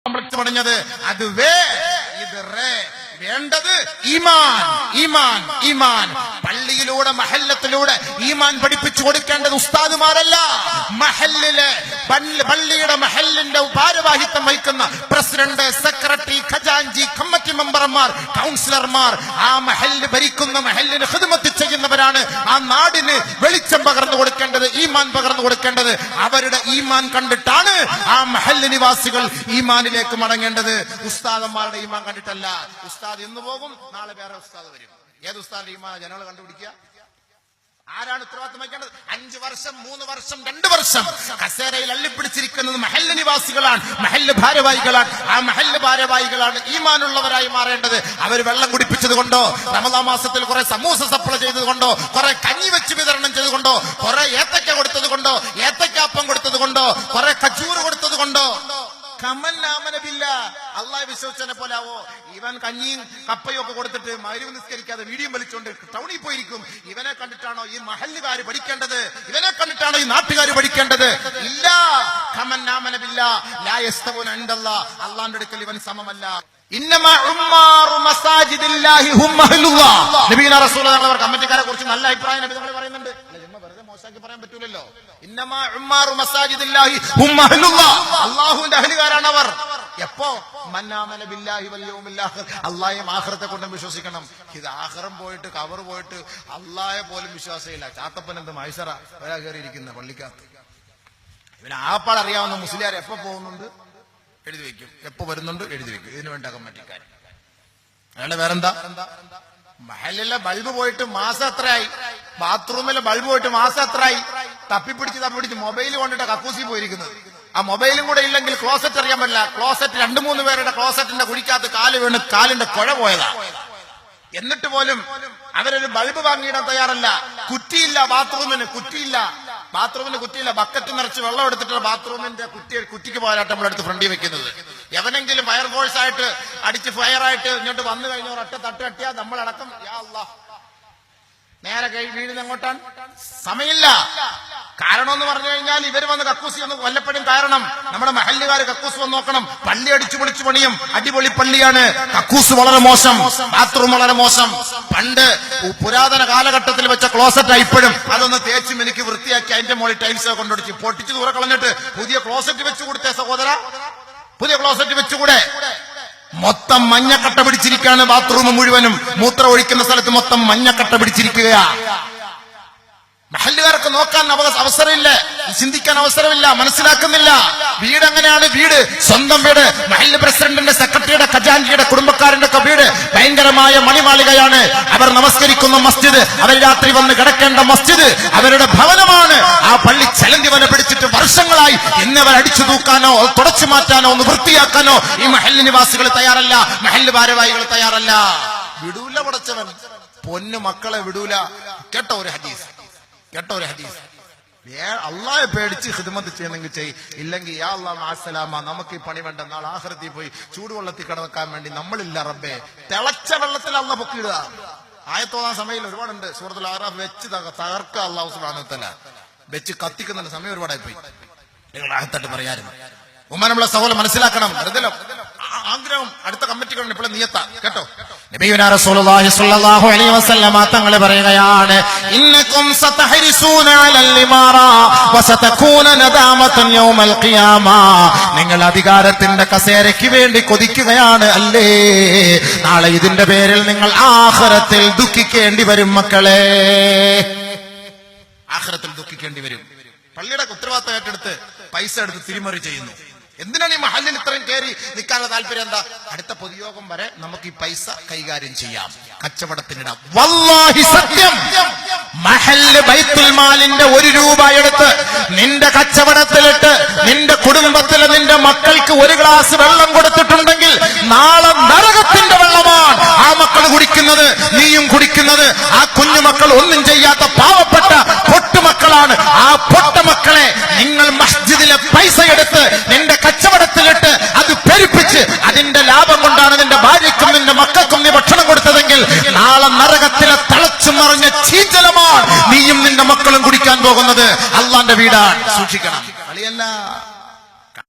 Complex പണിഞ്ഞത്. അത് ഇത് വേണ്ടത് ഈമാൻ, ഈമാൻ, ഈമാൻ. പള്ളിയിലൂടെ മഹല്ലത്തിലൂടെ ഈമാൻ പഠിപ്പിച്ചു കൊടുക്കേണ്ടത് ഉസ്താദുമാരല്ല, പള്ളിയുടെ മഹല്ലിന്റെ ഭാരവാഹിത്വം വഹിക്കുന്ന പ്രസിഡന്റ്, സെക്രട്ടറി, ഖജാൻജി, കമ്മിറ്റി മെമ്പർമാർ, കൗൺസിലർമാർ, ആ മഹല്ല് ഭരിക്കുന്ന മഹല്ലിന് ഖിദ്മത്ത് ചെയ്യുന്നവരാണ് ആ നാടിന് വെളിച്ചം പകർന്നു കൊടുക്കേണ്ടത്, ഈമാൻ പകർന്നു കൊടുക്കേണ്ടത്. അവരുടെ ഈമാൻ കണ്ടിട്ടാണ് ആ മഹല്ല് നിവാസികൾ ഈമാനിലേക്ക് മടങ്ങേണ്ടത്. ഉസ്താദന്മാരുടെ ഈമാൻ കണ്ടിട്ടല്ല. ഉസ്താദ് ഇന്ന് പോകും, നാളെ വേറെ ഉസ്താദ് വരും. ഏത് ഉസ്താദിന്റെ ഈമാൻ ജനങ്ങൾ കണ്ടുപിടിക്കുക? ആരാണ് ഉത്തരവാദിത്തം വഹിക്കേണ്ടത്? 5 വർഷം, 3 വർഷം, 2 വർഷം കസേരയിൽ അള്ളിപ്പിടിച്ചിരിക്കുന്നത് മഹല്ല് നിവാസികളാണ്, മഹല്ല് ഭാരവാഹികളാണ്. ആ മഹല്ല് ഭാരവാഹികളാണ് ഈമാനുള്ളവരായി മാറേണ്ടത്. അവർ വെള്ളം കുടിപ്പിച്ചത് കൊണ്ടോ, റമദാൻ മാസത്തിൽ കുറെ സമൂസ സപ്ലൈ ചെയ്തത് കൊണ്ടോ, കുറെ കഞ്ഞി വെച്ച് വിതരണം ചെയ്തുകൊണ്ടോ, കുറെ ഏത്തക്ക കൊടുത്തത് കൊണ്ടോ, ഏത്തക്കാപ്പം കൊടുത്തത് കൊണ്ടോ, കുറെ കച്ചൂറ് കൊടുത്തത് കൊണ്ടോ കമന്നാമനബില്ല അള്ളാഹ് വിശ്വസിച്ചനെ പോലാവോ? ഇവൻ കഞ്ഞിയും കപ്പയും ഒക്കെ കൊടുത്തിട്ട് മഗ്‌രിബ് നിസ്കരിക്കാതെ വീഡിയോ വലിച്ചുകൊണ്ട് ടൗണിൽ പോയിരിക്കും. ഇവനെ കണ്ടിട്ടാണോ ഈ മഹല്ലുകാര് പഠിക്കേണ്ടത്? ഇവനെ കണ്ടിട്ടാണോ ഈ നാട്ടുകാർ പഠിക്കേണ്ടത്? ഇല്ല. കമന്നാമനബില്ല ലാ യസ്തവൂന ഇൻദല്ലാഹ്. അള്ളാഹുവിന്റെ അടുക്കൽ ഇവൻ സമമല്ല. ഇന്നമാ ഉമ്മാറു മസാജിദില്ലാഹി ഹും അഹ്ലുല്ലാഹ്. നബിയുനാ റസൂലുള്ളാഹി അവർ കമ്മിറ്റിക്കാരെ കുറിച്ച് നല്ല അഭിപ്രായം നബി തങ്ങൾ പറയുന്നുണ്ട്. വെറുതെ മോശമാക്കി പറയാൻ പറ്റൂലല്ലോ. ഇന്നമാ ഉമ്മാറു മസാജിദില്ലാഹി ഹും അഹ്ലുല്ലാഹ്. അല്ലാഹുവിന്റെ അഹ്ലുകാരാണ് അവർ. എപ്പോ? മന്നാമന ബില്ലാഹി വൽ യൗമിൽ ആഖിർ. അല്ലാഹുവിനെ ആഖിറത്തെ കൊണ്ടും വിശ്വസിക്കണം. ഇത് ആഖിറം പോയിട്ട് കബർ പോയിട്ട് അല്ലാഹയെ പോലും വിശ്വാസമില്ല. ചാത്തപ്പൻ എന്ത് മൈസറ ഒരാ കയറിയിരിക്കുന്ന പള്ളിക്കകത്ത്. ഇവന് ആപ്പാൾ അറിയാവുന്ന മുസ്ലിയാർ എപ്പോ പോകുന്നുണ്ട് എഴുതി വെക്കും, എപ്പോ വരുന്നുണ്ട് എഴുതി വെക്കും. ഇതിനു വേണ്ട കമ്മിറ്റിക്കാർ. അയാളെ വേറെന്താ? മഹലിലെ ബൾബ് പോയിട്ട് മാസം എത്രയായി? ബാത്റൂമിലെ ബൾബ് പോയിട്ട് മാസം എത്രയായി? തപ്പിപ്പിടിച്ച് മൊബൈൽ കൊണ്ടിട്ട് കക്കൂസി പോയിരിക്കുന്നത്. ആ മൊബൈലും കൂടെ ഇല്ലെങ്കിൽ ക്ലോസറ്റ് അറിയാൻ പറ്റില്ല. ക്ലോസറ്റ് 2-3 പേരുടെ ക്ലോസറ്റിന്റെ കുഴിക്കകത്ത് കാല് വീണ് കാലിന്റെ കുഴ പോയതാ. എന്നിട്ട് പോലും അവരൊരു ബൾബ് വാങ്ങിയിടാൻ തയ്യാറല്ല. കുറ്റിയില്ല ബാത്റൂമിന്, കുറ്റിയില്ല. ബാത്റൂമിന് കുറ്റിയില്ല. ബക്കറ്റ് നിറച്ച് വെള്ളം എടുത്തിട്ടുള്ള ബാത്റൂമിന്റെ കുറ്റിക്ക് പോരാട്ടം നമ്മളെടുത്ത് ഫ്രണ്ടിൽ വെക്കുന്നത്. എവനെങ്കിലും ഫയർഫോഴ്സ് ആയിട്ട് അടിച്ച് ഫയറായിട്ട് ഇങ്ങോട്ട് വന്നു കഴിഞ്ഞ ഒരൊറ്റ തട്ട് കട്ടിയാൽ നമ്മളടക്കം യാ അല്ലാഹ് നേരെ വീഴുന്ന എങ്ങോട്ടാണ്? സമയമില്ല. കാരണം എന്ന് പറഞ്ഞു കഴിഞ്ഞാൽ ഇവർ വന്ന് കക്കൂസി ഒന്ന് കൊല്ലപ്പെടും. കാരണം നമ്മുടെ മഹല്ലുകാർ കക്കൂസ് വന്ന് നോക്കണം. പള്ളി അടിച്ചു പൊളിച്ചു പണിയും. അടിപൊളി പള്ളിയാണ്. കക്കൂസ് വളരെ മോശം, ബാത്റൂം വളരെ മോശം. പണ്ട് പുരാതന കാലഘട്ടത്തിൽ വെച്ച ക്ലോസറ്റ് ഇപ്പോഴും അതൊന്ന് തേച്ച് മിനുക്കി വൃത്തിയാക്കി അതിന്റെ മുകളിൽ ടൈൽസ് കൊണ്ടുപിടിച്ച് പൊട്ടിച്ച് ദൂരെ കളഞ്ഞിട്ട് പുതിയ ക്ലോസറ്റ് വെച്ചു കൊടുത്തേ സഹോദര. പുതിയ ക്ലോസറ്റ് വെച്ചുകൂടെ? മൊത്തം മഞ്ഞക്കട്ട പിടിച്ചിരിക്കുകയാണ് ബാത്റൂം മുഴുവനും. മൂത്രം ഒഴിക്കുന്ന സ്ഥലത്ത് മൊത്തം മഞ്ഞക്കട്ട പിടിച്ചിരിക്കുകയാ. മഹല്ലുകാർക്ക് നോക്കാൻ അവസരമില്ല, ചിന്തിക്കാൻ അവസരമില്ല, മനസ്സിലാക്കുന്നില്ല. വീട് എങ്ങനെയാണ്? വീട് സ്വന്തം വീട്. മഹല്ല് പ്രസിഡന്റിന്റെ, സെക്രട്ടറിയുടെ, ഖജാൻജിയുടെ, കുടുംബക്കാരന്റെ ഒക്കെ വീട് ഭയങ്കരമായ മണിമാളികയാണ്. അവർ നമസ്കരിക്കുന്ന മസ്ജിദ്, അവർ രാത്രി വന്ന് കിടക്കേണ്ട മസ്ജിദ് അവരുടെ ഭവനമാണ്. ആ പള്ളി ചലന്തി വല പിടിച്ചിട്ട് വർഷങ്ങളായി ഇന്നവർ അടിച്ചു തൂക്കാനോ തുടച്ചു മാറ്റാനോ ഒന്ന് വൃത്തിയാക്കാനോ ഈ മഹല്ല് നിവാസികൾ തയ്യാറല്ല, മഹല്ല് ഭാരവാഹികൾ തയ്യാറല്ല. വിടൂല പടച്ചവൻ, പൊന്നു മക്കളെ വിടൂല. കേട്ടോ ഒരു ഹദീസ്, അള്ളാഹെ പേടിച്ച് ഖിദ്മത്ത് ചെയ്യുന്നെങ്കിൽ ചെയ്, ഇല്ലെങ്കിൽ യാ അല്ലാഹ് മഅസ്സലാമ, നമുക്ക് ഈ പണി വേണ്ട. നാളെ ആഖിറത്തിൽ പോയി ചൂടുവെള്ളത്തിൽ കിടക്കാൻ വേണ്ടി നമ്മളില്ല റബ്ബേ. തിളച്ച വെള്ളത്തിൽ അള്ളാഹ് പൊക്കിയിടുക. ആയത്തോന്നാൻ സമയം ഒരുപാടുണ്ട്. സൂറത്തുൽ അഅറാഫ് വെച്ച് തകർക്കുക. അല്ലാഹു സുബ്ഹാനഹു വ തആല വെച്ച് കത്തിക്കുന്ന സമയം ഒരുപാടായി പോയി. നിങ്ങൾ ആയത്തായിട്ട് പറയായിരുന്നു. ഉമ്മാനുള്ള സഹോദരൻ മനസ്സിലാക്കണം. വെറുതെ ആഗ്രഹം അടുത്ത കമ്മിറ്റികളുണ്ട്. ഇപ്പോൾ നിയത്താ കേട്ടോ. നബിയുനാ റസൂലുള്ളാഹി സ്വല്ലല്ലാഹു അലൈഹി വസല്ലമ തങ്ങൾ പറയുകയാണ്, ഇന്നകും സതഹരിസൂന അലൽ ഇമാറ വസതകൂന നദാമതൻ യൗമൽ ഖിയാമ. നിങ്ങൾ അധികാരത്തിന്റെ കസേരയ്ക്ക് വേണ്ടി കൊതിക്കുകയാണ് അല്ലേ? നാളെ ഇതിന്റെ പേരിൽ നിങ്ങൾ ആഖിറത്തിൽ ദുഃഖിക്കേണ്ടി വരും മക്കളെ. ആഖിറത്തിൽ ദുഃഖിക്കേണ്ടി വരും. പള്ളിയുടെ ഉത്തരവാദിത്തം ഏറ്റെടുത്ത് പൈസ എടുത്ത് തിരിമറി ചെയ്യുന്നു. എന്തിനാണ് ഈ മഹല്ലിന് ഇത്രയും കയറി നിൽക്കാനുള്ള താല്പര്യം? എന്താ? അടുത്ത പൊതുയോഗം വരെ നമുക്ക് ഈ പൈസ കൈകാര്യം ചെയ്യാം, കച്ചവടത്തിനിടാം. വല്ലാഹി സത്യം, മഹല്ല് ബൈത്തുൽ മാലിന്റെ 1 രൂപ എടുത്ത് നിന്റെ കച്ചവടത്തിലിട്ട് നിന്റെ കുടുംബത്തിലെ നിന്റെ മക്കൾക്ക് 1 ഗ്ലാസ് വെള്ളം കൊടുത്തിട്ടുണ്ടെങ്കിൽ നാളെ നരകത്തിന്റെ വെള്ളമാണ് ആ മക്കൾ കുടിക്കുന്നത്, നീയും കുടിക്കുന്നത്. ആ കുഞ്ഞുമക്കൾ ഒന്നും ചെയ്യാത്ത പാവപ്പെട്ട പൊട്ടുമക്കളാണ്. ആ പൊട്ടമക്കളെ നിങ്ങൾ മസ്ജിദിലെ പൈസ എടുത്ത് നിന്റെ കച്ചവടത്തിലിട്ട് അത് പെരുപ്പിച്ച് അതിന്റെ ലാഭം കൊണ്ടാണ് നിന്റെ ഭാര്യയ്ക്കും നിന്റെ മക്കൾക്കും നീ ഭക്ഷണം കൊടുത്തതെങ്കിൽ നാളെ നരകത്തിലെ തളച്ചു മറിഞ്ഞ ചീഞ്ചലമാണ് നീയും നിന്റെ മക്കളും കുടിക്കാൻ പോകുന്നത്. അള്ളാന്റെ വീടാണ്, സൂക്ഷിക്കണം. കളിയല്ല.